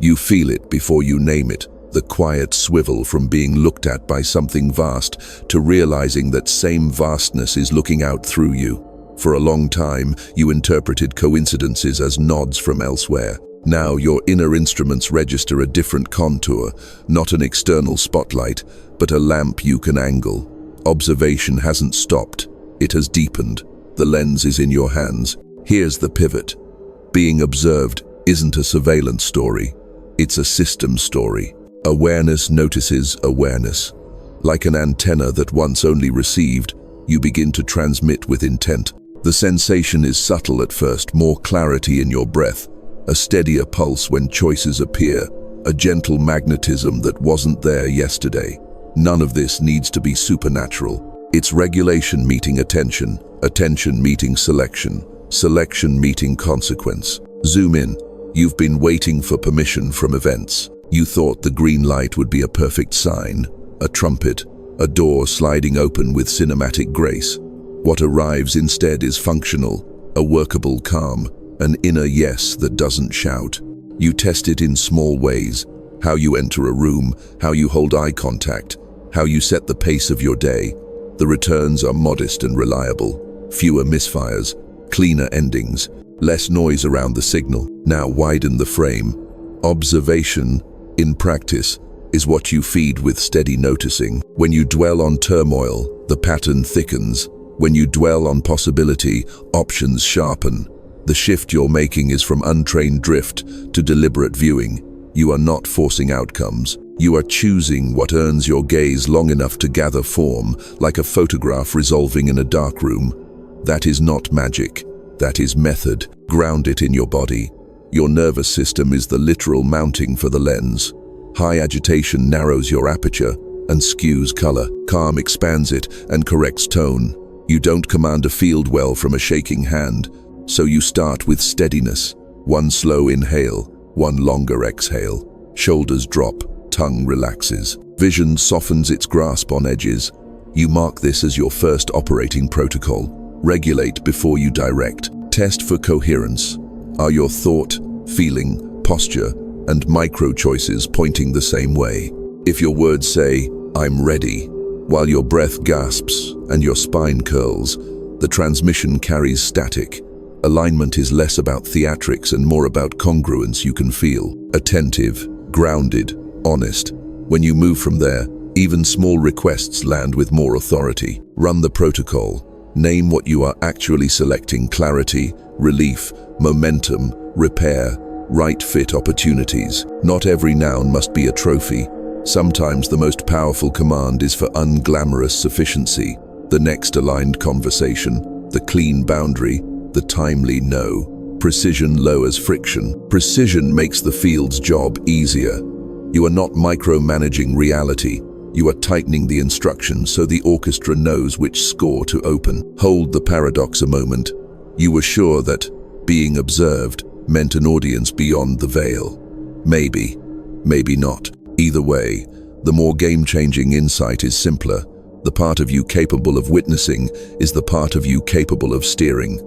You feel it before you name it, the quiet swivel from being looked at by something vast to realizing that same vastness is looking out through you. For a long time, you interpreted coincidences as nods from elsewhere. Now your inner instruments register a different contour, not an external spotlight, but a lamp you can angle. Observation hasn't stopped, it has deepened. The lens is in your hands. Here's the pivot. Being observed isn't a surveillance story, it's a system story. Awareness notices awareness. Like an antenna that once only received, you begin to transmit with intent. The sensation is subtle at first, more clarity in your breath, a steadier pulse when choices appear, a gentle magnetism that wasn't there yesterday. None of this needs to be supernatural. It's regulation meeting attention, attention meeting selection, selection meeting consequence. Zoom in. You've been waiting for permission from events. You thought the green light would be a perfect sign, a trumpet, a door sliding open with cinematic grace. What arrives instead is functional, a workable calm, an inner yes that doesn't shout. You test it in small ways, how you enter a room, how you hold eye contact, how you set the pace of your day. The returns are modest and reliable, fewer misfires, cleaner endings, less noise around the signal. Now widen the frame. Observation, in practice, is what you feed with steady noticing. When you dwell on turmoil, the pattern thickens. When you dwell on possibility, options sharpen. The shift you're making is from untrained drift to deliberate viewing. You are not forcing outcomes. You are choosing what earns your gaze long enough to gather form, like a photograph resolving in a dark room. That is not magic. That is method. Ground it in your body. Your nervous system is the literal mounting for the lens. High agitation narrows your aperture and skews color. Calm expands it and corrects tone. You don't command a field well from a shaking hand, so you start with steadiness. One slow inhale, one longer exhale. Shoulders drop, tongue relaxes. Vision softens its grasp on edges. You mark this as your first operating protocol. Regulate before you direct. Test for coherence. Are your thought, feeling, posture, and micro-choices pointing the same way? If your words say, "I'm ready," while your breath gasps and your spine curls, the transmission carries static. Alignment is less about theatrics and more about congruence you can feel. Attentive, grounded, honest. When you move from there, even small requests land with more authority. Run the protocol. Name what you are actually selecting: clarity, relief, momentum, repair, right fit opportunities. Not every noun must be a trophy. Sometimes the most powerful command is for unglamorous sufficiency, the next aligned conversation, the clean boundary, the timely no. Precision lowers friction. Precision makes the field's job easier. You are not micromanaging reality. You are tightening the instructions so the orchestra knows which score to open. Hold the paradox a moment. You were sure that being observed meant an audience beyond the veil. Maybe, maybe not. Either way, the more game-changing insight is simpler. The part of you capable of witnessing is the part of you capable of steering.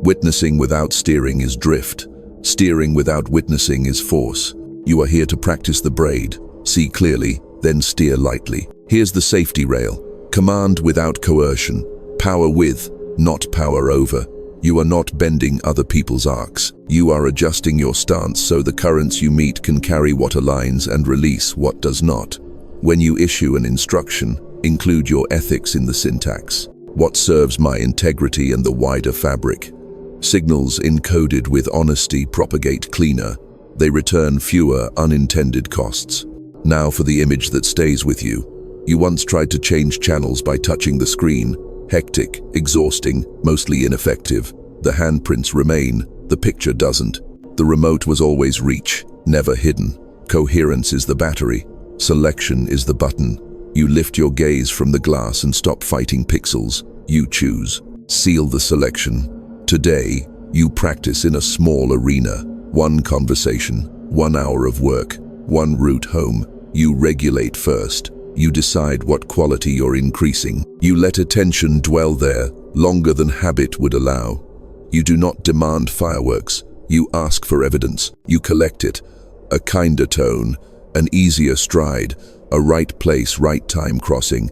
Witnessing without steering is drift. Steering without witnessing is force. You are here to practice the braid. See clearly, then steer lightly. Here's the safety rail. Command without coercion. Power with, not power over. You are not bending other people's arcs. You are adjusting your stance so the currents you meet can carry what aligns and release what does not. When you issue an instruction, include your ethics in the syntax. What serves my integrity and the wider fabric? Signals encoded with honesty propagate cleaner. They return fewer unintended costs. Now for the image that stays with you. You once tried to change channels by touching the screen. Hectic, exhausting, mostly ineffective. The handprints remain, the picture doesn't. The remote was always reach, never hidden. Coherence is the battery. Selection is the button. You lift your gaze from the glass and stop fighting pixels. You choose. Seal the selection. Today, you practice in a small arena. One conversation, 1 hour of work, one route home. You regulate first. You decide what quality you're increasing. You let attention dwell there, longer than habit would allow. You do not demand fireworks. You ask for evidence. You collect it. a kinder tone, an easier stride, a right place, right time crossing.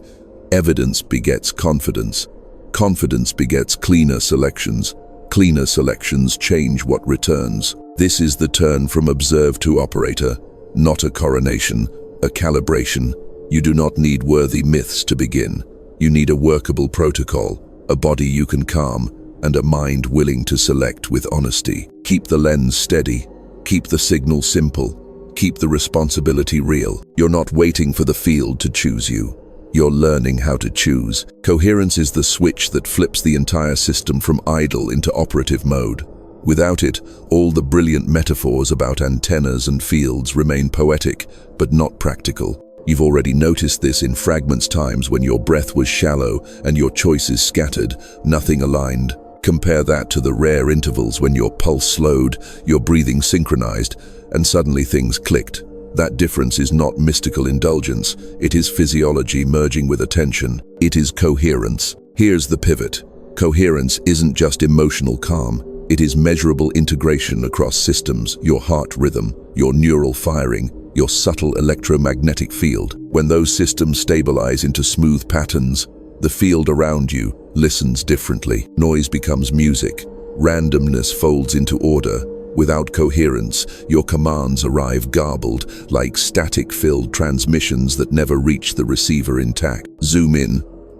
Evidence begets confidence. Confidence begets cleaner selections. Cleaner selections change what returns. This is the turn from observe to operator, not a coronation, a calibration. You do not need worthy myths to begin. You need a workable protocol, a body you can calm, and a mind willing to select with honesty. Keep the lens steady. Keep the signal simple. Keep the responsibility real. You're not waiting for the field to choose you. You're learning how to choose. Coherence is the switch that flips the entire system from idle into operative mode. Without it, all the brilliant metaphors about antennas and fields remain poetic, but not practical. You've already noticed this in fragments times when your breath was shallow and your choices scattered, nothing aligned. Compare that to the rare intervals when your pulse slowed, your breathing synchronized, and suddenly things clicked. That difference is not mystical indulgence. It is physiology merging with attention. It is coherence. Here's the pivot. Coherence isn't just emotional calm. It is measurable integration across systems, your heart rhythm, your neural firing, your subtle electromagnetic field. When those systems stabilize into smooth patterns, the field around you listens differently. Noise becomes music. Randomness folds into order. Without coherence, your commands arrive garbled, like static-filled transmissions that never reach the receiver intact. Zoom in.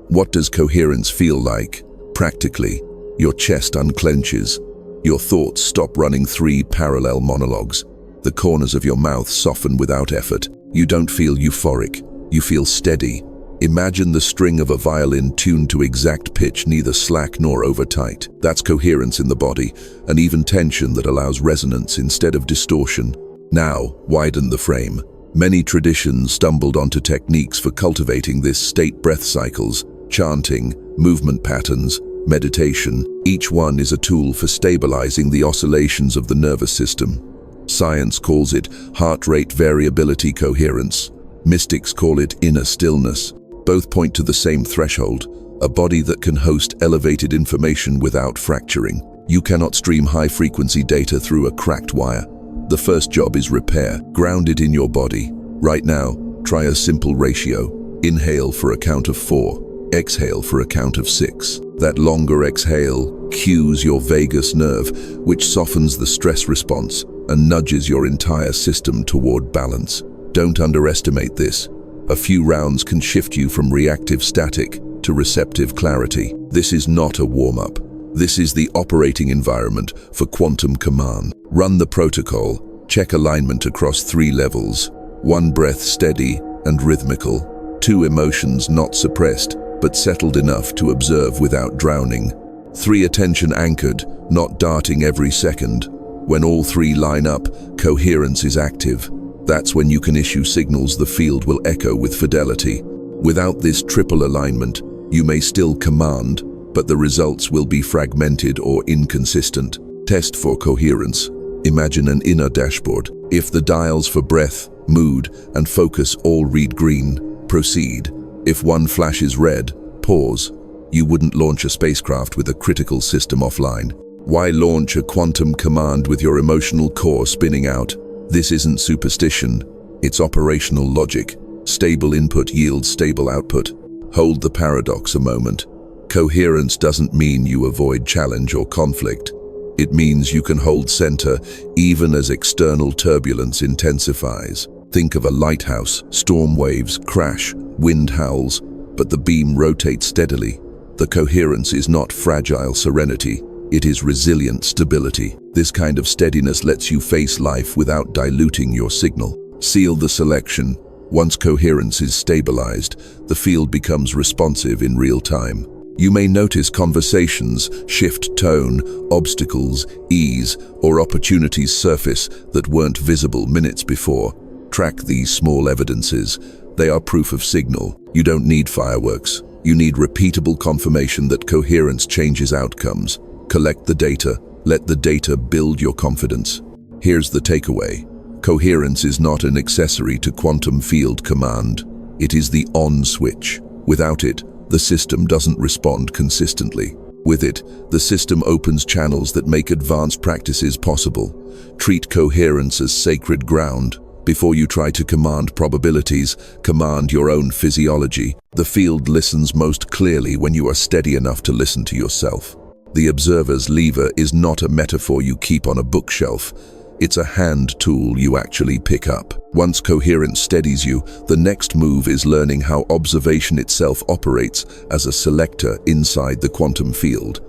What does coherence feel like? Practically, your chest unclenches. Your thoughts stop running 3 parallel monologues. The corners of your mouth soften without effort. You don't feel euphoric. You feel steady. Imagine the string of a violin tuned to exact pitch, neither slack nor overtight. That's coherence in the body, an even tension that allows resonance instead of distortion. Now, widen the frame. Many traditions stumbled onto techniques for cultivating this state: breath cycles, chanting, movement patterns, meditation. Each one is a tool for stabilizing the oscillations of the nervous system. Science calls it heart rate variability coherence. Mystics call it inner stillness. Both point to the same threshold, a body that can host elevated information without fracturing. You cannot stream high-frequency data through a cracked wire. The first job is repair. Ground it in your body. Right now, try a simple ratio. Inhale for a count of 4. Exhale for a count of 6. That longer exhale cues your vagus nerve, which softens the stress response and nudges your entire system toward balance. Don't underestimate this. A few rounds can shift you from reactive static to receptive clarity. This is not a warm-up. This is the operating environment for quantum command. Run the protocol. Check alignment across 3 levels. 1 breath steady and rhythmical. 2 emotions not suppressed, but settled enough to observe without drowning. 3 attention anchored, not darting every second. When all 3 line up, coherence is active. That's when you can issue signals the field will echo with fidelity. Without this triple alignment, you may still command, but the results will be fragmented or inconsistent. Test for coherence. Imagine an inner dashboard. If the dials for breath, mood, and focus all read green, proceed. If one flashes red, pause. You wouldn't launch a spacecraft with a critical system offline. Why launch a quantum command with your emotional core spinning out? This isn't superstition, it's operational logic. Stable input yields stable output. Hold the paradox a moment. Coherence doesn't mean you avoid challenge or conflict. It means you can hold center even as external turbulence intensifies. Think of a lighthouse. Storm waves crash, wind howls, but the beam rotates steadily. The coherence is not fragile serenity. It is resilient stability. This kind of steadiness lets you face life without diluting your signal. Seal the selection. Once coherence is stabilized, the field becomes responsive in real time. You may notice conversations shift tone, obstacles ease, or opportunities surface that weren't visible minutes before. Track these small evidences. They are proof of signal. You don't need fireworks. You need repeatable confirmation that coherence changes outcomes. Collect the data. Let the data build your confidence. Here's the takeaway. Coherence is not an accessory to quantum field command. It is the on switch. Without it, the system doesn't respond consistently. With it, the system opens channels that make advanced practices possible. Treat coherence as sacred ground. Before you try to command probabilities, command your own physiology. The field listens most clearly when you are steady enough to listen to yourself. The observer's lever is not a metaphor you keep on a bookshelf. It's a hand tool you actually pick up. Once coherence steadies you, the next move is learning how observation itself operates as a selector inside the quantum field.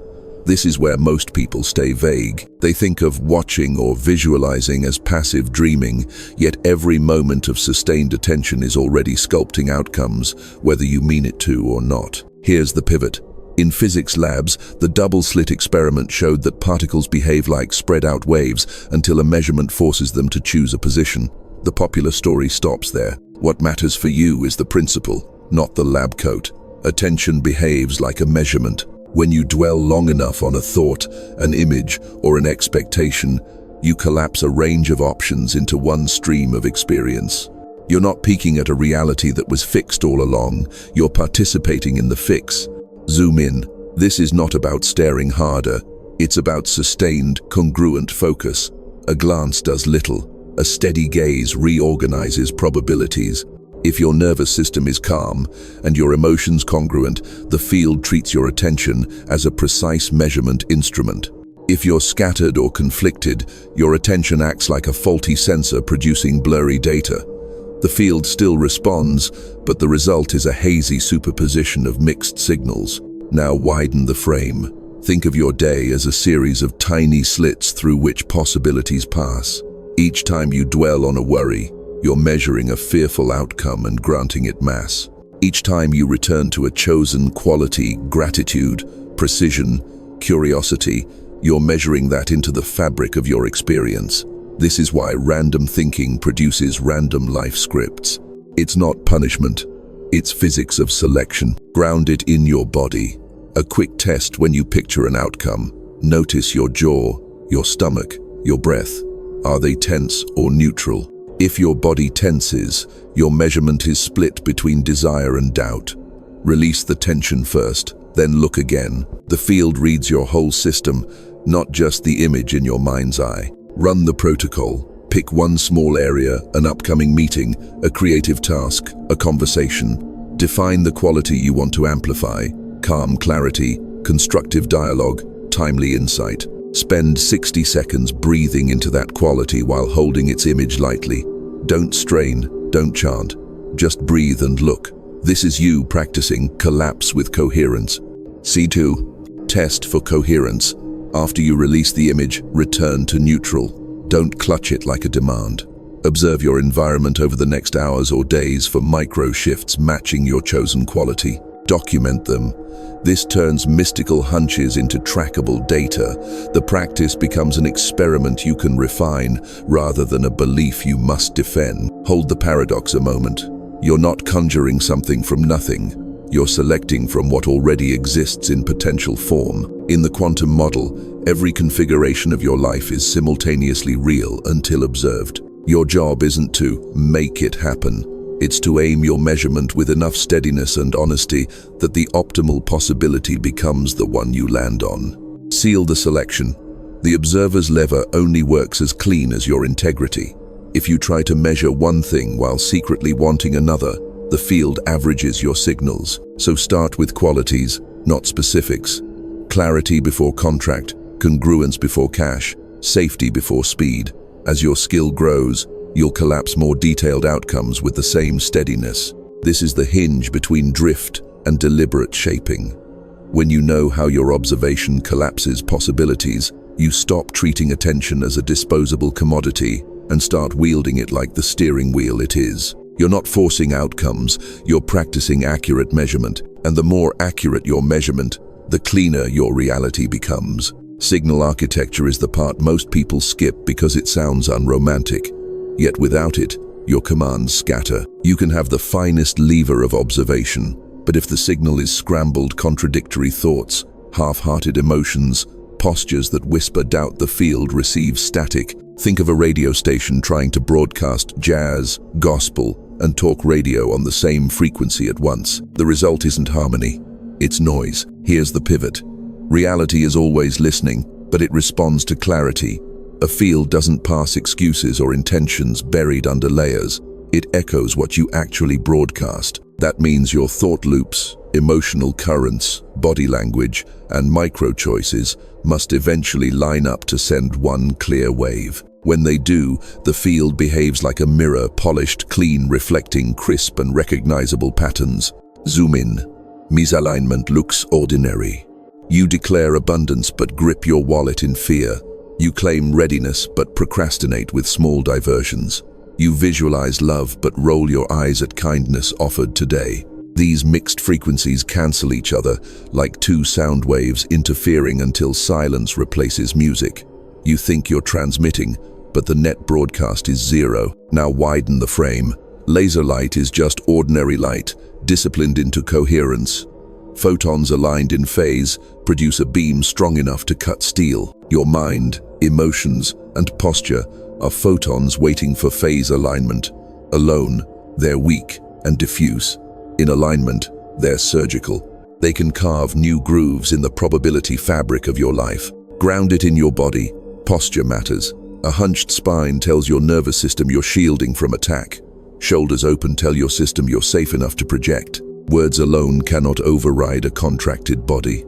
This is where most people stay vague. They think of watching or visualizing as passive dreaming, yet every moment of sustained attention is already sculpting outcomes, whether you mean it to or not. Here's the pivot. In physics labs, the double-slit experiment showed that particles behave like spread-out waves until a measurement forces them to choose a position. The popular story stops there. What matters for you is the principle, not the lab coat. Attention behaves like a measurement. When you dwell long enough on a thought, an image, or an expectation, you collapse a range of options into one stream of experience. You're not peeking at a reality that was fixed all along. You're participating in the fix. Zoom in. This is not about staring harder. It's about sustained, congruent focus. A glance does little. A steady gaze reorganizes probabilities. If your nervous system is calm and your emotions congruent, the field treats your attention as a precise measurement instrument. If you're scattered or conflicted, your attention acts like a faulty sensor producing blurry data. The field still responds, but the result is a hazy superposition of mixed signals. Now widen the frame. Think of your day as a series of tiny slits through which possibilities pass. Each time you dwell on a worry, you're measuring a fearful outcome and granting it mass. Each time you return to a chosen quality, gratitude, precision, curiosity, you're measuring that into the fabric of your experience. This is why random thinking produces random life scripts. It's not punishment, it's physics of selection. Ground it in your body. A quick test when you picture an outcome. Notice your jaw, your stomach, your breath. Are they tense or neutral? If your body tenses, your measurement is split between desire and doubt. Release the tension first, then look again. The field reads your whole system, not just the image in your mind's eye. Run the protocol. Pick one small area, an upcoming meeting, a creative task, a conversation. Define the quality you want to amplify: calm clarity, constructive dialogue, timely insight. Spend 60 seconds breathing into that quality while holding its image lightly. Don't strain, don't chant. Just breathe and look. This is you practicing collapse with coherence. C2. Test for coherence. After you release the image, return to neutral. Don't clutch it like a demand. Observe your environment over the next hours or days for micro shifts matching your chosen quality. Document them. This turns mystical hunches into trackable data. The practice becomes an experiment you can refine rather than a belief you must defend. Hold the paradox a moment. You're not conjuring something from nothing. You're selecting from what already exists in potential form. In the quantum model, every configuration of your life is simultaneously real until observed. Your job isn't to make it happen. It's to aim your measurement with enough steadiness and honesty that the optimal possibility becomes the one you land on. Seal the selection. The observer's lever only works as clean as your integrity. If you try to measure one thing while secretly wanting another, the field averages your signals. So start with qualities, not specifics. Clarity before contract, congruence before cash, safety before speed. As your skill grows, you'll collapse more detailed outcomes with the same steadiness. This is the hinge between drift and deliberate shaping. When you know how your observation collapses possibilities, you stop treating attention as a disposable commodity and start wielding it like the steering wheel it is. You're not forcing outcomes, you're practicing accurate measurement, and the more accurate your measurement, the cleaner your reality becomes. Signal architecture is the part most people skip because it sounds unromantic. Yet without it, your commands scatter. You can have the finest lever of observation, but if the signal is scrambled, contradictory thoughts, half-hearted emotions, postures that whisper doubt, the field receives static. Think of a radio station trying to broadcast jazz, gospel, and talk radio on the same frequency at once. The result isn't harmony, it's noise. Here's the pivot. Reality is always listening, but it responds to clarity. A field doesn't pass excuses or intentions buried under layers. It echoes what you actually broadcast. That means your thought loops, emotional currents, body language, and micro-choices must eventually line up to send one clear wave. When they do, the field behaves like a mirror, polished, clean, reflecting crisp and recognizable patterns. Zoom in. Misalignment looks ordinary. You declare abundance but grip your wallet in fear. You claim readiness but procrastinate with small diversions. You visualize love but roll your eyes at kindness offered today. These mixed frequencies cancel each other like two sound waves interfering until silence replaces music. You think you're transmitting, but the net broadcast is zero. Now widen the frame. Laser light is just ordinary light, disciplined into coherence. Photons aligned in phase produce a beam strong enough to cut steel. Your mind, emotions, and posture are photons waiting for phase alignment. Alone, they're weak and diffuse. In alignment, they're surgical. They can carve new grooves in the probability fabric of your life. Ground it in your body. Posture matters. A hunched spine tells your nervous system you're shielding from attack. Shoulders open tell your system you're safe enough to project. Words alone cannot override a contracted body.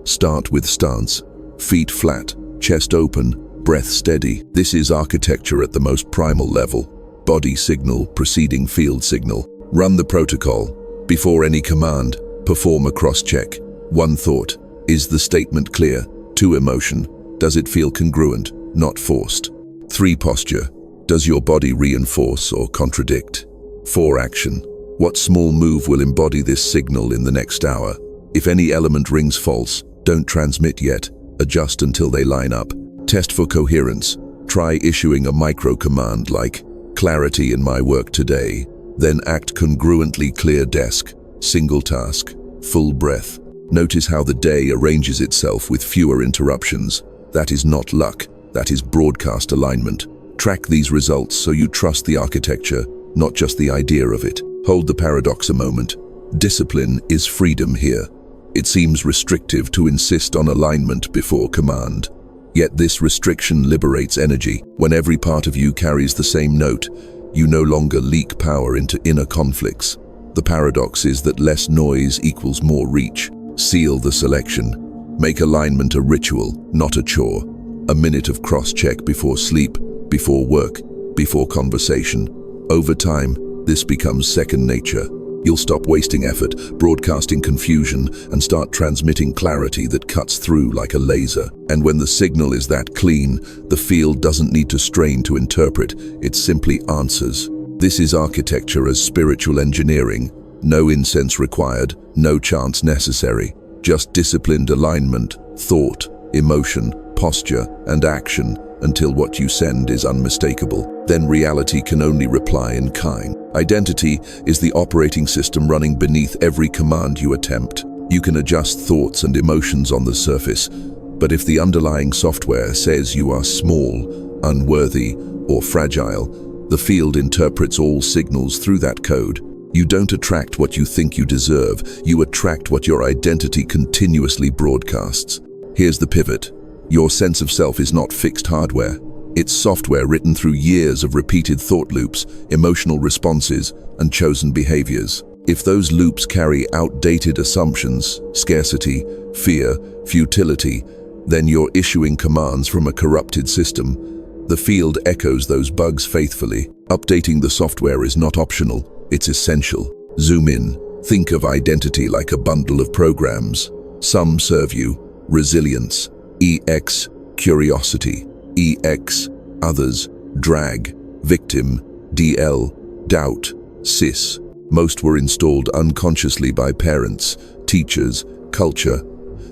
Start with stance. Feet flat, chest open, breath steady. This is architecture at the most primal level. Body signal preceding field signal. Run the protocol. Before any command, perform a cross-check. 1 thought. Is the statement clear? 2 emotion. Does it feel congruent, not forced? 3 posture. Does your body reinforce or contradict? 4 action. What small move will embody this signal in the next hour? If any element rings false, don't transmit yet. Adjust until they line up. Test for coherence. Try issuing a micro command like, clarity in my work today. Then act congruently. Clear desk, single task, full breath. Notice how the day arranges itself with fewer interruptions. That is not luck, that is broadcast alignment. Track these results so you trust the architecture, not just the idea of it. Hold the paradox a moment. Discipline is freedom here. It seems restrictive to insist on alignment before command. Yet this restriction liberates energy. When every part of you carries the same note, you no longer leak power into inner conflicts. The paradox is that less noise equals more reach. Seal the selection. Make alignment a ritual, not a chore. A minute of cross-check before sleep, before work, before conversation. Over time, this becomes second nature. You'll stop wasting effort, broadcasting confusion, and start transmitting clarity that cuts through like a laser. And when the signal is that clean, the field doesn't need to strain to interpret, it simply answers. This is architecture as spiritual engineering. No incense required, no chants necessary. Just disciplined alignment, thought, emotion, posture, and action until what you send is unmistakable. Then reality can only reply in kind. Identity is the operating system running beneath every command you attempt. You can adjust thoughts and emotions on the surface, but if the underlying software says you are small, unworthy, or fragile, the field interprets all signals through that code. You don't attract what you think you deserve, you attract what your identity continuously broadcasts. Here's the pivot. Your sense of self is not fixed hardware. It's software written through years of repeated thought loops, emotional responses, and chosen behaviors. If those loops carry outdated assumptions, scarcity, fear, futility, then you're issuing commands from a corrupted system. The field echoes those bugs faithfully. Updating the software is not optional, it's essential. Zoom in. Think of identity like a bundle of programs. Some serve you. Resilience. EX, curiosity. EX, others. Drag. Victim. DL, doubt. Cis. Most were installed unconsciously by parents, teachers, culture.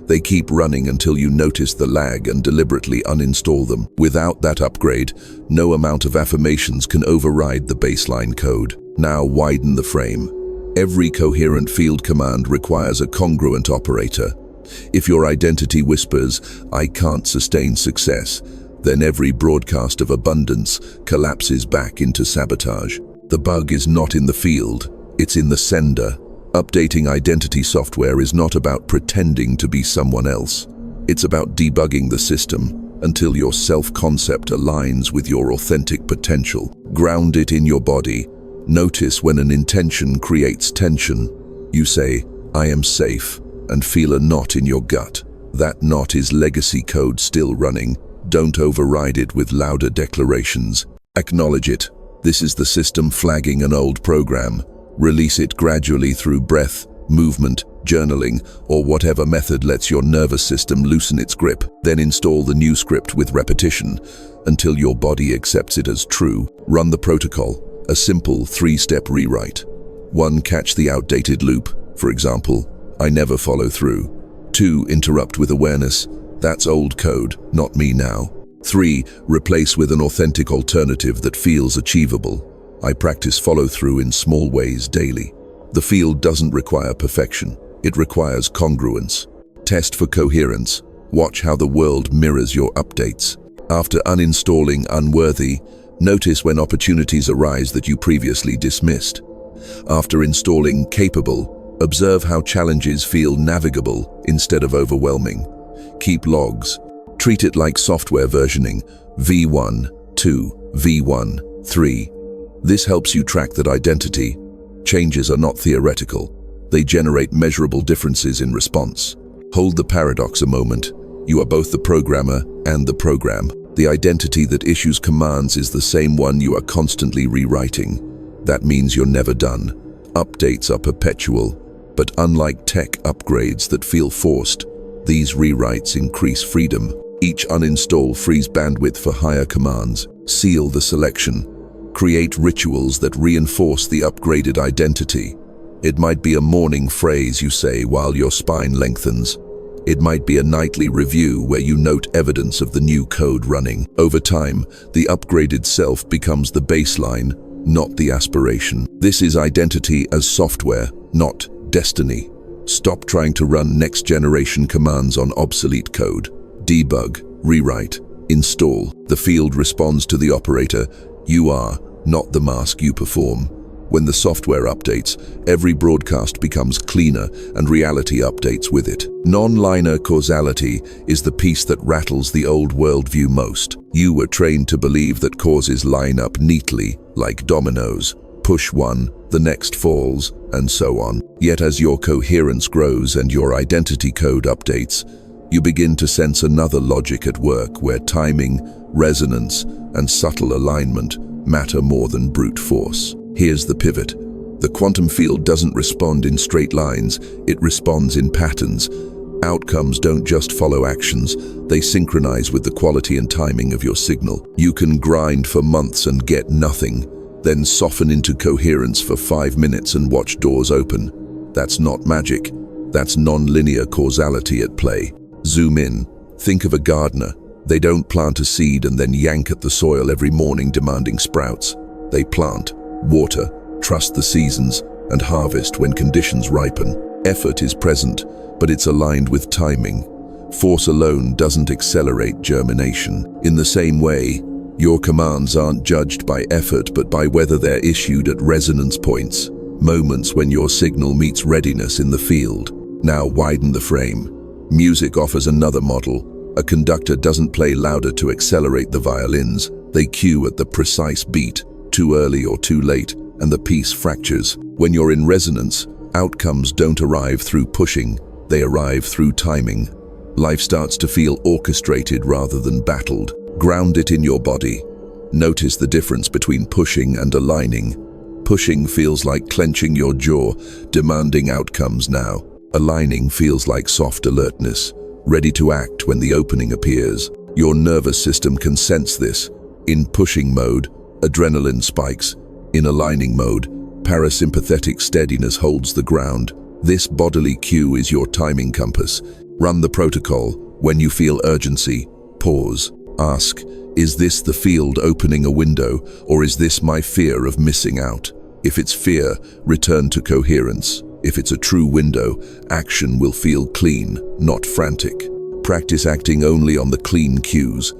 They keep running until you notice the lag and deliberately uninstall them. Without that upgrade, no amount of affirmations can override the baseline code. Now widen the frame. Every coherent field command requires a congruent operator. If your identity whispers, "I can't sustain success," then every broadcast of abundance collapses back into sabotage. The bug is not in the field, it's in the sender. Updating identity software is not about pretending to be someone else. It's about debugging the system. until your self-concept aligns with your authentic potential. Ground it in your body. Notice when an intention creates tension. You say, "I am safe," and feel a knot in your gut. That knot is legacy code still running. Don't override it with louder declarations. Acknowledge it. This is the system flagging an old program. Release it gradually through breath, movement, journaling, or whatever method lets your nervous system loosen its grip. Then install the new script with repetition until your body accepts it as true. Run the protocol, a simple 3-step rewrite. 1. Catch the outdated loop. For example, "I never follow through." 2. Interrupt with awareness. "That's old code, not me now." 3. Replace with an authentic alternative that feels achievable. "I practice follow-through in small ways daily." The field doesn't require perfection. It requires congruence. Test for coherence. Watch how the world mirrors your updates. After uninstalling unworthy, notice when opportunities arise that you previously dismissed. After installing capable, observe how challenges feel navigable instead of overwhelming. Keep logs. Treat it like software versioning, V1, 2, V1, 3. This helps you track that identity. Changes are not theoretical. They generate measurable differences in response. Hold the paradox a moment. You are both the programmer and the program. The identity that issues commands is the same one you are constantly rewriting. That means you're never done. Updates are perpetual, but unlike tech upgrades that feel forced, these rewrites increase freedom. Each uninstall frees bandwidth for higher commands. Seal the selection. Create rituals that reinforce the upgraded identity. It might be a morning phrase you say while your spine lengthens. It might be a nightly review where you note evidence of the new code running. Over time, the upgraded self becomes the baseline, not the aspiration. This is identity as software, not destiny. Stop trying to run next-generation commands on obsolete code. Debug, rewrite, install. The field responds to the operator. You are, not the mask you perform. When the software updates, every broadcast becomes cleaner and reality updates with it. Nonlinear causality is the piece that rattles the old worldview most. You were trained to believe that causes line up neatly, like dominoes. Push one, the next falls, and so on. Yet as your coherence grows and your identity code updates, you begin to sense another logic at work where timing, resonance, and subtle alignment matter more than brute force. Here's the pivot. The quantum field doesn't respond in straight lines, it responds in patterns. Outcomes don't just follow actions, they synchronize with the quality and timing of your signal. You can grind for months and get nothing, then soften into coherence for 5 minutes and watch doors open. That's not magic, that's nonlinear causality at play. Zoom in. Think of a gardener. They don't plant a seed and then yank at the soil every morning demanding sprouts. They plant, water, trust the seasons, and harvest when conditions ripen. Effort is present, but it's aligned with timing. Force alone doesn't accelerate germination. In the same way, your commands aren't judged by effort but by whether they're issued at resonance points, moments when your signal meets readiness in the field. Now widen the frame. Music offers another model. A conductor doesn't play louder to accelerate the violins. They cue at the precise beat, too early or too late, and the piece fractures. When you're in resonance, outcomes don't arrive through pushing, they arrive through timing. Life starts to feel orchestrated rather than battled. Ground it in your body. Notice the difference between pushing and aligning. Pushing feels like clenching your jaw, demanding outcomes now. Aligning feels like soft alertness, ready to act when the opening appears. Your nervous system can sense this. In pushing mode, adrenaline spikes. In aligning mode, parasympathetic steadiness holds the ground. This bodily cue is your timing compass. Run the protocol. When you feel urgency, pause. Ask, is this the field opening a window, or is this my fear of missing out? If it's fear, return to coherence. If it's a true window, action will feel clean, not frantic. Practice acting only on the clean cues.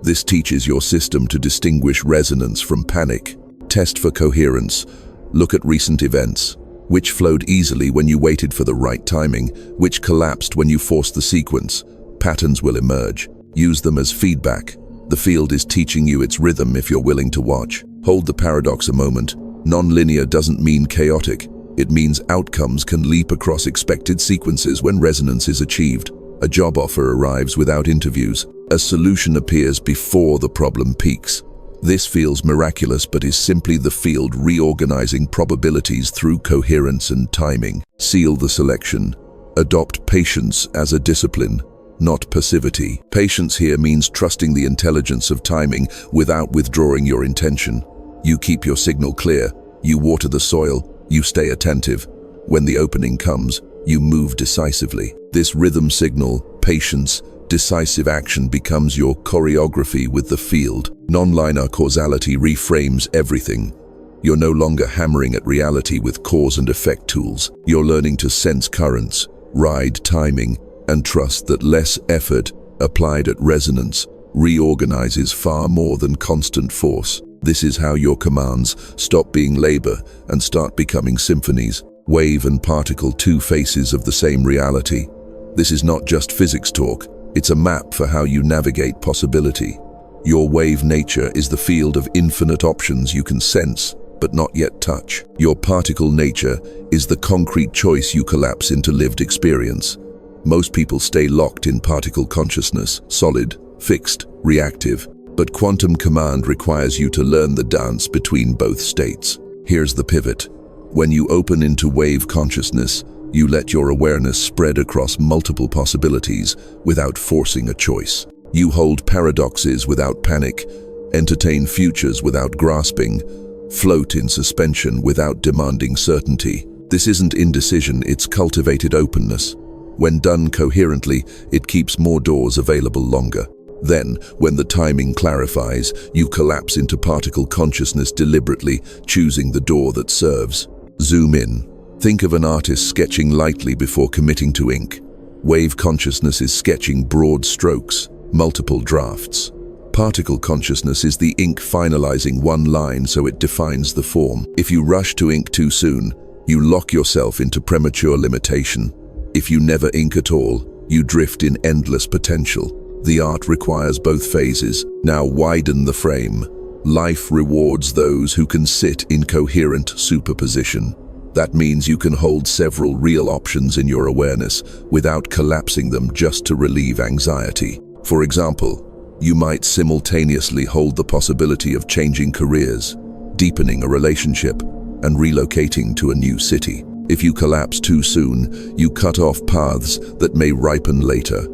This teaches your system to distinguish resonance from panic. Test for coherence. Look at recent events. Which flowed easily when you waited for the right timing? Which collapsed when you forced the sequence? Patterns will emerge. Use them as feedback. The field is teaching you its rhythm if you're willing to watch. Hold the paradox a moment. Nonlinear doesn't mean chaotic. It means outcomes can leap across expected sequences when resonance is achieved. A job offer arrives without interviews. A solution appears before the problem peaks. This feels miraculous but is simply the field reorganizing probabilities through coherence and timing. Seal the selection. Adopt patience as a discipline, not passivity. Patience here means trusting the intelligence of timing without withdrawing your intention. You keep your signal clear, you water the soil, you stay attentive. When the opening comes, you move decisively. This rhythm signal, patience, decisive action becomes your choreography with the field. Nonlinear causality reframes everything. You're no longer hammering at reality with cause and effect tools. You're learning to sense currents, ride timing, and trust that less effort applied at resonance reorganizes far more than constant force. This is how your commands stop being labor and start becoming symphonies. Wave and particle, two faces of the same reality. This is not just physics talk, it's a map for how you navigate possibility. Your wave nature is the field of infinite options you can sense, but not yet touch. Your particle nature is the concrete choice you collapse into lived experience. Most people stay locked in particle consciousness, solid, fixed, reactive. But quantum command requires you to learn the dance between both states. Here's the pivot. When you open into wave consciousness, you let your awareness spread across multiple possibilities without forcing a choice. You hold paradoxes without panic, entertain futures without grasping, float in suspension without demanding certainty. This isn't indecision, it's cultivated openness. When done coherently, it keeps more doors available longer. Then, when the timing clarifies, you collapse into particle consciousness deliberately, choosing the door that serves. Zoom in. Think of an artist sketching lightly before committing to ink. Wave consciousness is sketching broad strokes, multiple drafts. Particle consciousness is the ink finalizing one line so it defines the form. If you rush to ink too soon, you lock yourself into premature limitation. If you never ink at all, you drift in endless potential. The art requires both phases. Now widen the frame. Life rewards those who can sit in coherent superposition. That means you can hold several real options in your awareness without collapsing them just to relieve anxiety. For example, you might simultaneously hold the possibility of changing careers, deepening a relationship, and relocating to a new city. If you collapse too soon, you cut off paths that may ripen later.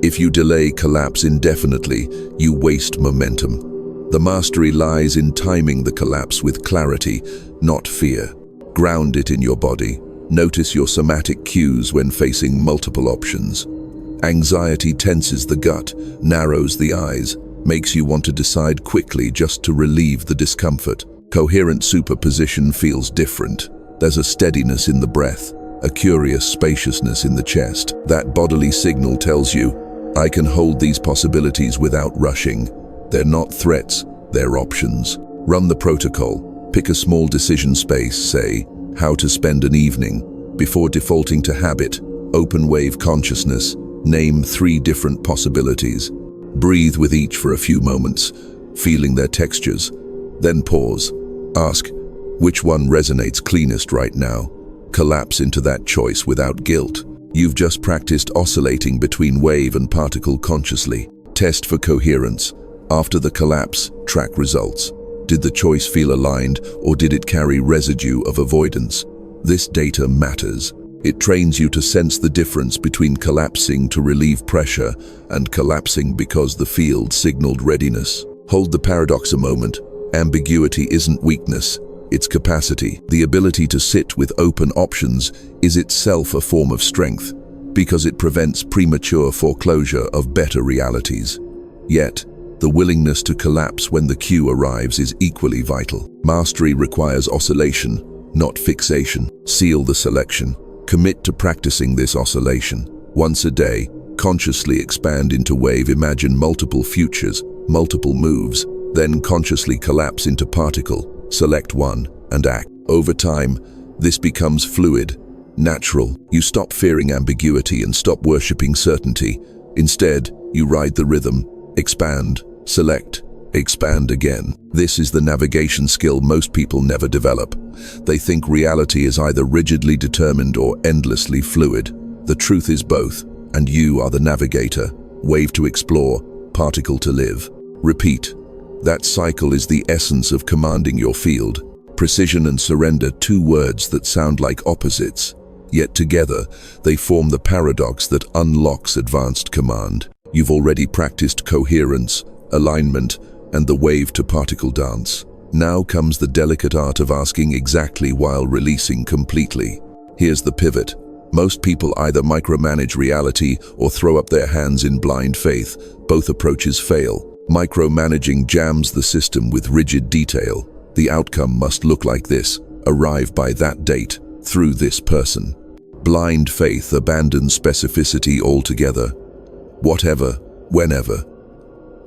If you delay collapse indefinitely, you waste momentum. The mastery lies in timing the collapse with clarity, not fear. Ground it in your body. Notice your somatic cues when facing multiple options. Anxiety tenses the gut, narrows the eyes, makes you want to decide quickly just to relieve the discomfort. Coherent superposition feels different. There's a steadiness in the breath, a curious spaciousness in the chest. That bodily signal tells you, I can hold these possibilities without rushing. They're not threats, they're options. Run the protocol. Pick a small decision space, say, how to spend an evening. Before defaulting to habit, open wave consciousness, name 3 different possibilities. Breathe with each for a few moments, feeling their textures. Then pause. Ask, which one resonates cleanest right now? Collapse into that choice without guilt. You've just practiced oscillating between wave and particle consciously. Test for coherence. After the collapse, track results. Did the choice feel aligned, or did it carry residue of avoidance? This data matters. It trains you to sense the difference between collapsing to relieve pressure and collapsing because the field signaled readiness. Hold the paradox a moment. Ambiguity isn't weakness. It's capacity. The ability to sit with open options is itself a form of strength, because it prevents premature foreclosure of better realities. Yet, the willingness to collapse when the cue arrives is equally vital. Mastery requires oscillation, not fixation. Seal the selection. Commit to practicing this oscillation. Once a day, consciously expand into wave. Imagine multiple futures, multiple moves, then consciously collapse into particle. Select one and act. Over time, this becomes fluid, natural. You stop fearing ambiguity and stop worshipping certainty. Instead, You ride the rhythm, expand, select, expand again. This is the navigation skill most people never develop. They think reality is either rigidly determined or endlessly fluid. The truth is both, and you are the navigator. Wave to explore, particle to live. Repeat. That cycle is the essence of commanding your field. Precision and surrender, two words that sound like opposites, yet together they form the paradox that unlocks advanced command. You've already practiced coherence, alignment, and the wave-to-particle dance. Now comes the delicate art of asking exactly while releasing completely. Here's the pivot. Most people either micromanage reality or throw up their hands in blind faith. Both approaches fail. Micromanaging jams the system with rigid detail. The outcome must look like this: arrive by that date, through this person. Blind faith abandons specificity altogether. Whatever, whenever.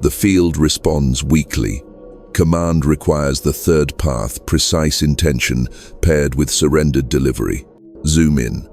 The field responds weakly. Command requires the third path, precise intention, paired with surrendered delivery. Zoom in.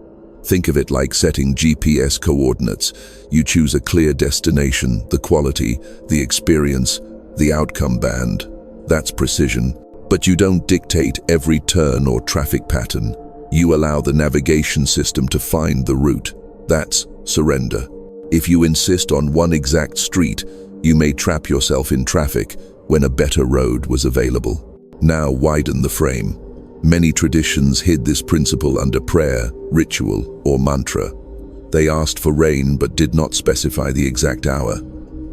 Think of it like setting GPS coordinates. You choose a clear destination, the quality, the experience, the outcome band. That's precision. But you don't dictate every turn or traffic pattern. You allow the navigation system to find the route. That's surrender. If you insist on one exact street, you may trap yourself in traffic when a better road was available. Now widen the frame. Many traditions hid this principle under prayer, ritual, or mantra. They asked for rain but did not specify the exact hour.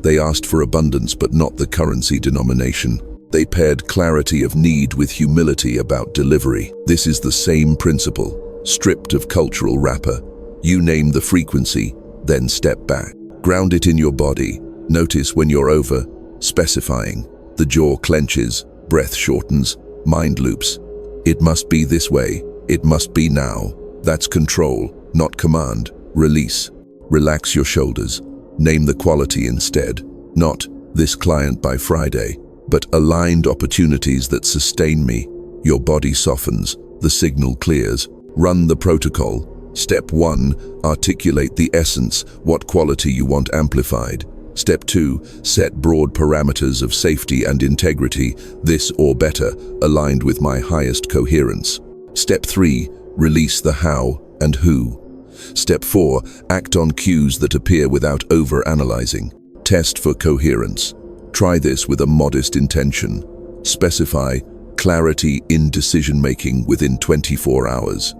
They asked for abundance but not the currency denomination. They paired clarity of need with humility about delivery. This is the same principle, stripped of cultural wrapper. You name the frequency, then step back. Ground it in your body. Notice when you're over specifying. The jaw clenches, breath shortens, mind loops. It must be this way. It must be now. That's control, not command. Release. Relax your shoulders. Name the quality instead. Not this client by Friday, but aligned opportunities that sustain me. Your body softens. The signal clears. Run the protocol. Step 1, articulate the essence, what quality you want amplified. Step 2, set broad parameters of safety and integrity, this or better, aligned with my highest coherence. Step 3, release the how and who. Step 4, act on cues that appear without over-analyzing. Test for coherence. Try this with a modest intention. Specify clarity in decision-making within 24 hours.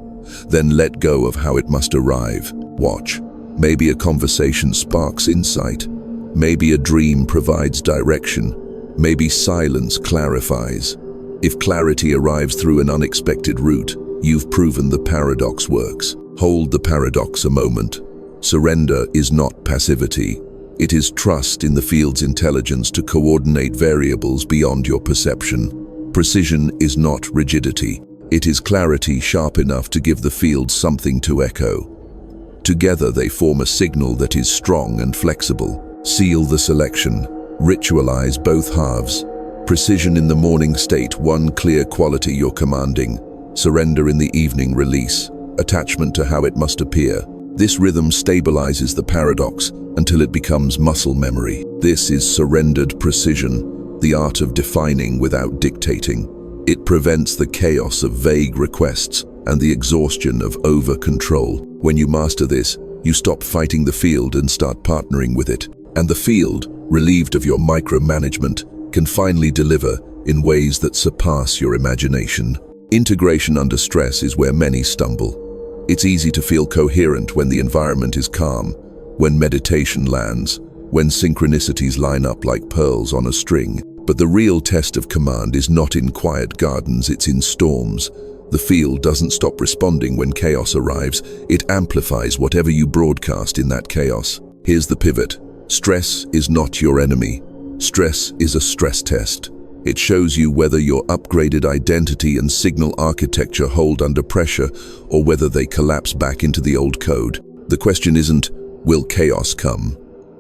Then let go of how it must arrive. Watch. Maybe a conversation sparks insight. Maybe a dream provides direction. Maybe silence clarifies. If clarity arrives through an unexpected route, you've proven the paradox works. Hold the paradox a moment. Surrender is not passivity. It is trust in the field's intelligence to coordinate variables beyond your perception. Precision is not rigidity. It is clarity sharp enough to give the field something to echo. Together they form a signal that is strong and flexible. Seal the selection. Ritualize both halves. Precision in the morning state, one clear quality you're commanding. Surrender in the evening, release. Attachment to how it must appear. This rhythm stabilizes the paradox until it becomes muscle memory. This is surrendered precision, the art of defining without dictating. It prevents the chaos of vague requests and the exhaustion of over-control. When you master this, you stop fighting the field and start partnering with it. And the field, relieved of your micromanagement, can finally deliver in ways that surpass your imagination. Integration under stress is where many stumble. It's easy to feel coherent when the environment is calm, when meditation lands, when synchronicities line up like pearls on a string. But the real test of command is not in quiet gardens, it's in storms. The field doesn't stop responding when chaos arrives. It amplifies whatever you broadcast in that chaos. Here's the pivot. Stress is not your enemy. Stress is a stress test. It shows you whether your upgraded identity and signal architecture hold under pressure or whether they collapse back into the old code. The question isn't, will chaos come?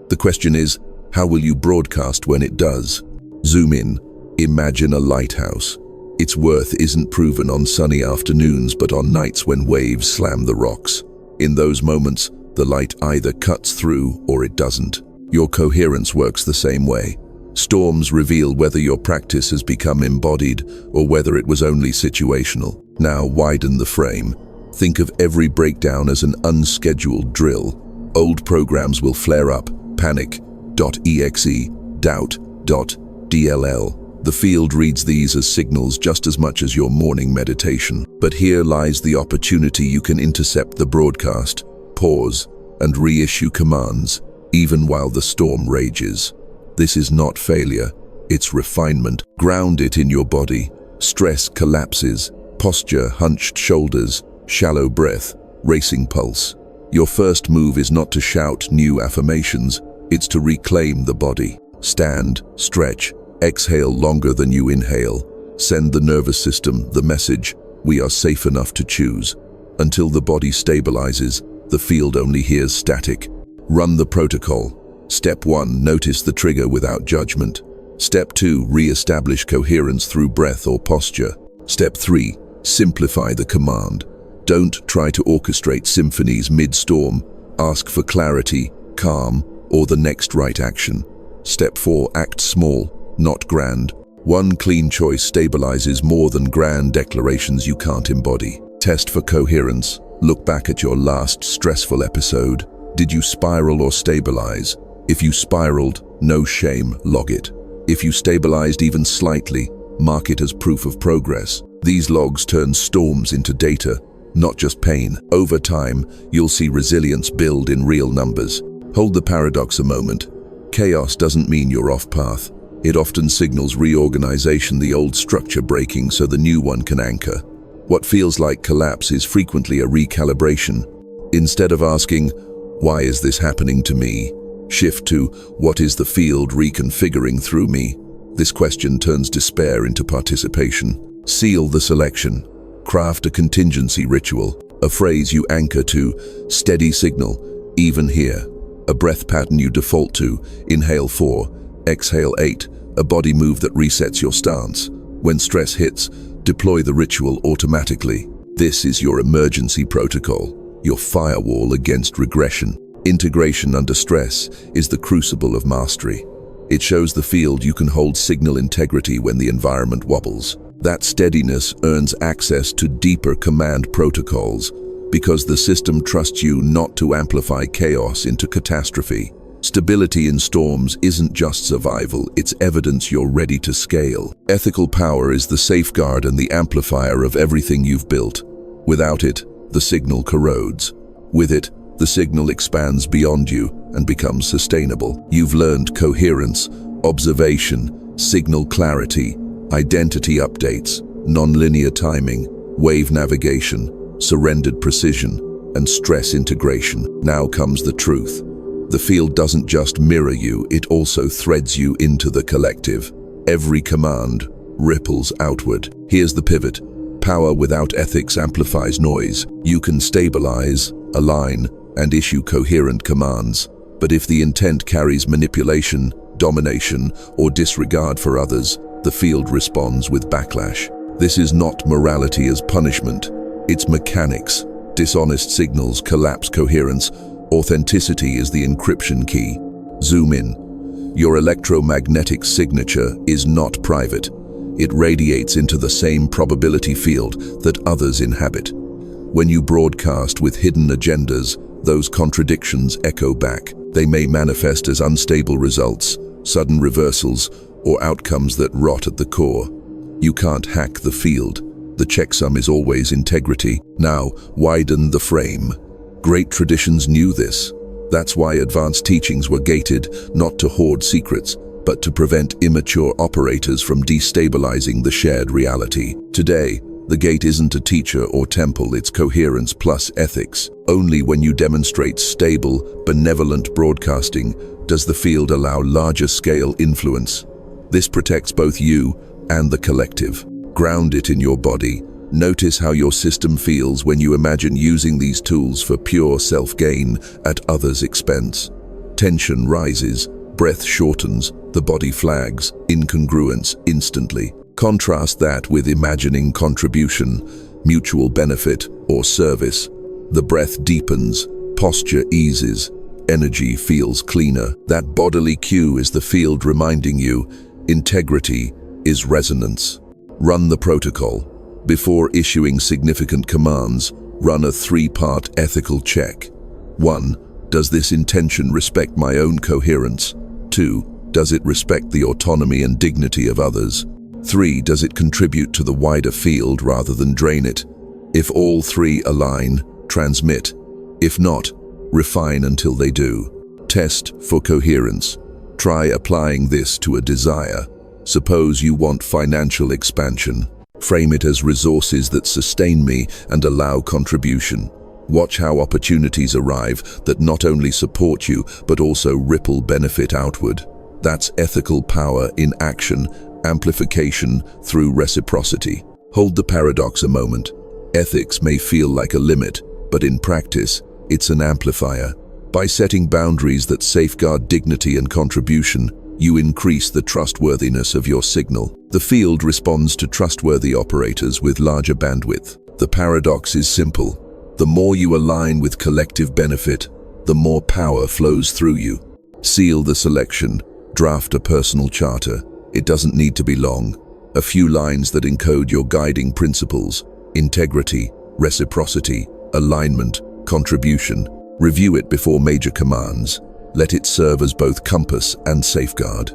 The question is, how will you broadcast when it does? Zoom in. Imagine a lighthouse. Its worth isn't proven on sunny afternoons, but on nights when waves slam the rocks. In those moments, the light either cuts through or it doesn't. Your coherence works the same way. Storms reveal whether your practice has become embodied or whether it was only situational. Now widen the frame. Think of every breakdown as an unscheduled drill. Old programs will flare up, panic.exe, doubt.dll. The field reads these as signals just as much as your morning meditation. But here lies the opportunity. You can intercept the broadcast, pause, and reissue commands, even while the storm rages. This is not failure, it's refinement. Ground it in your body. Stress collapses, posture, hunched shoulders, shallow breath, racing pulse. Your first move is not to shout new affirmations, it's to reclaim the body. Stand, stretch, exhale longer than you inhale. Send the nervous system the message, we are safe enough to choose. Until the body stabilizes, the field only hears static. Run the protocol. Step 1, notice the trigger without judgment. Step 2, re-establish coherence through breath or posture. Step 3, simplify the command. Don't try to orchestrate symphonies mid-storm. Ask for clarity, calm, or the next right action. Step 4, act small, not grand. One clean choice stabilizes more than grand declarations you can't embody. Test for coherence. Look back at your last stressful episode. Did you spiral or stabilize? If you spiraled, no shame, log it. If you stabilized even slightly, mark it as proof of progress. These logs turn storms into data, not just pain. Over time, you'll see resilience build in real numbers. Hold the paradox a moment. Chaos doesn't mean you're off path. It often signals reorganization, the old structure breaking so the new one can anchor. What feels like collapse is frequently a recalibration. Instead of asking, "Why is this happening to me?" shift to, "What is the field reconfiguring through me?" This question turns despair into participation. Seal the selection. Craft a contingency ritual, a phrase you anchor to, steady signal, even here. A breath pattern you default to, inhale 4, exhale 8, a body move that resets your stance. When stress hits, deploy the ritual automatically. This is your emergency protocol, your firewall against regression. Integration under stress is the crucible of mastery. It shows the field you can hold signal integrity when the environment wobbles. That steadiness earns access to deeper command protocols because the system trusts you not to amplify chaos into catastrophe. Stability in storms isn't just survival, it's evidence you're ready to scale. Ethical power is the safeguard and the amplifier of everything you've built. Without it, the signal corrodes. With it, the signal expands beyond you and becomes sustainable. You've learned coherence, observation, signal clarity, identity updates, nonlinear timing, wave navigation, surrendered precision, and stress integration. Now comes the truth. The field doesn't just mirror you, it also threads you into the collective. Every command ripples outward. Here's the pivot. Power without ethics amplifies noise. You can stabilize, align, and issue coherent commands. But if the intent carries manipulation, domination, or disregard for others, the field responds with backlash. This is not morality as punishment, it's mechanics. Dishonest signals collapse coherence. Authenticity is the encryption key. Zoom in. Your electromagnetic signature is not private. It radiates into the same probability field that others inhabit. When you broadcast with hidden agendas, those contradictions echo back. They may manifest as unstable results, sudden reversals, or outcomes that rot at the core. You can't hack the field. The checksum is always integrity. Now, widen the frame. Great traditions knew this. That's why advanced teachings were gated, not to hoard secrets, but to prevent immature operators from destabilizing the shared reality. Today, the gate isn't a teacher or temple, it's coherence plus ethics. Only when you demonstrate stable, benevolent broadcasting does the field allow larger-scale influence. This protects both you and the collective. Ground it in your body. Notice how your system feels when you imagine using these tools for pure self-gain at others' expense. Tension rises, breath shortens, the body flags, incongruence instantly. Contrast that with imagining contribution, mutual benefit, or service. The breath deepens, posture eases, energy feels cleaner. That bodily cue is the field reminding you integrity is resonance. Run the protocol. Before issuing significant commands, run a 3-part ethical check. 1. Does this intention respect my own coherence? 2. Does it respect the autonomy and dignity of others? 3. Does it contribute to the wider field rather than drain it? If all 3 align, transmit. If not, refine until they do. Test for coherence. Try applying this to a desire. Suppose you want financial expansion. Frame it as resources that sustain me and allow contribution. Watch how opportunities arrive that not only support you, but also ripple benefit outward. That's ethical power in action, amplification through reciprocity. Hold the paradox a moment. Ethics may feel like a limit, but in practice, it's an amplifier. By setting boundaries that safeguard dignity and contribution, you increase the trustworthiness of your signal. The field responds to trustworthy operators with larger bandwidth. The paradox is simple. The more you align with collective benefit, the more power flows through you. Seal the selection. Draft a personal charter. It doesn't need to be long. A few lines that encode your guiding principles: integrity, reciprocity, alignment, contribution. Review it before major commands. Let it serve as both compass and safeguard.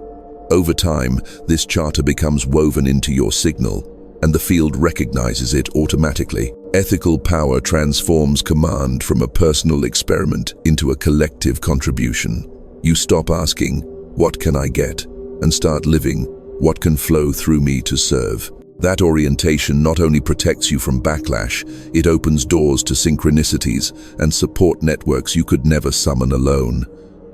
Over time, this charter becomes woven into your signal, and the field recognizes it automatically. Ethical power transforms command from a personal experiment into a collective contribution. You stop asking, "What can I get?" and start living, "What can flow through me to serve?" That orientation not only protects you from backlash, it opens doors to synchronicities and support networks you could never summon alone.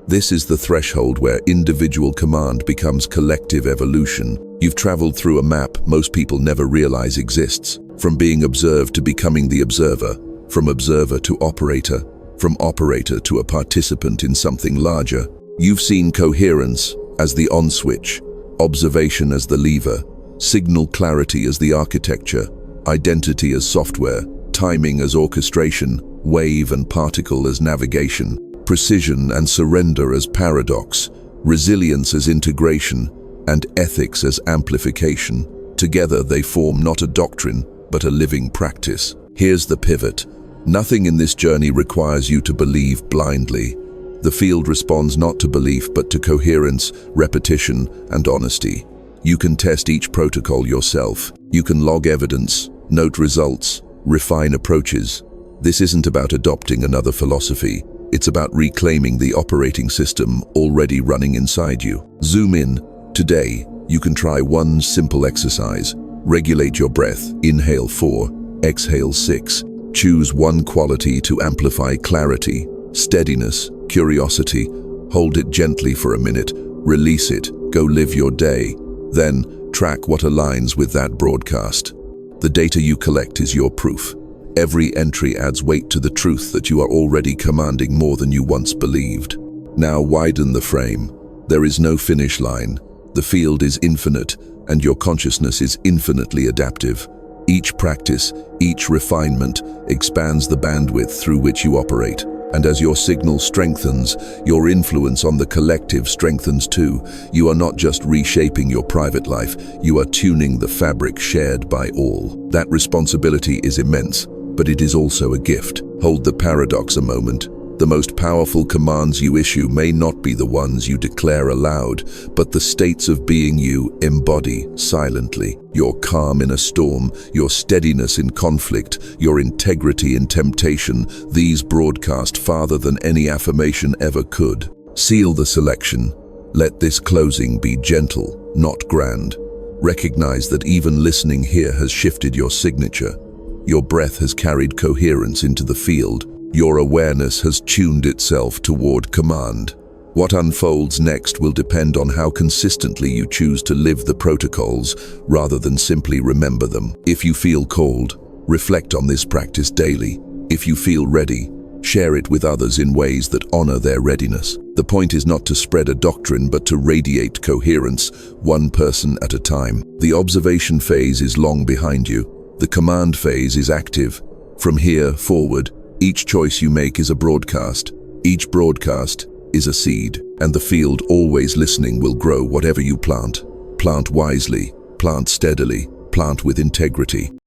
This is the threshold where individual command becomes collective evolution. You've traveled through a map most people never realize exists. From being observed to becoming the observer, from observer to operator, from operator to a participant in something larger. You've seen coherence as the on switch, observation as the lever, signal clarity as the architecture, identity as software, timing as orchestration, wave and particle as navigation, precision and surrender as paradox, resilience as integration, and ethics as amplification. Together they form not a doctrine, but a living practice. Here's the pivot. Nothing in this journey requires you to believe blindly. The field responds not to belief, but to coherence, repetition, and honesty. You can test each protocol yourself. You can log evidence, note results, refine approaches. This isn't about adopting another philosophy. It's about reclaiming the operating system already running inside you. Zoom in. Today, you can try one simple exercise. Regulate your breath. Inhale 4, exhale 6. Choose one quality to amplify clarity, steadiness, curiosity. Hold it gently for a minute. Release it. Go live your day. Then, track what aligns with that broadcast. The data you collect is your proof. Every entry adds weight to the truth that you are already commanding more than you once believed. Now widen the frame. There is no finish line. The field is infinite, and your consciousness is infinitely adaptive. Each practice, each refinement, expands the bandwidth through which you operate. And as your signal strengthens, your influence on the collective strengthens too. You are not just reshaping your private life, you are tuning the fabric shared by all. That responsibility is immense, but it is also a gift. Hold the paradox a moment. The most powerful commands you issue may not be the ones you declare aloud, but the states of being you embody silently. Your calm in a storm, your steadiness in conflict, your integrity in temptation, these broadcast farther than any affirmation ever could. Seal the selection. Let this closing be gentle, not grand. Recognize that even listening here has shifted your signature. Your breath has carried coherence into the field. Your awareness has tuned itself toward command. What unfolds next will depend on how consistently you choose to live the protocols rather than simply remember them. If you feel called, reflect on this practice daily. If you feel ready, share it with others in ways that honor their readiness. The point is not to spread a doctrine, but to radiate coherence, one person at a time. The observation phase is long behind you. The command phase is active. From here forward, each choice you make is a broadcast. Each broadcast is a seed, and the field always listening will grow whatever you plant. Plant wisely, plant steadily, plant with integrity.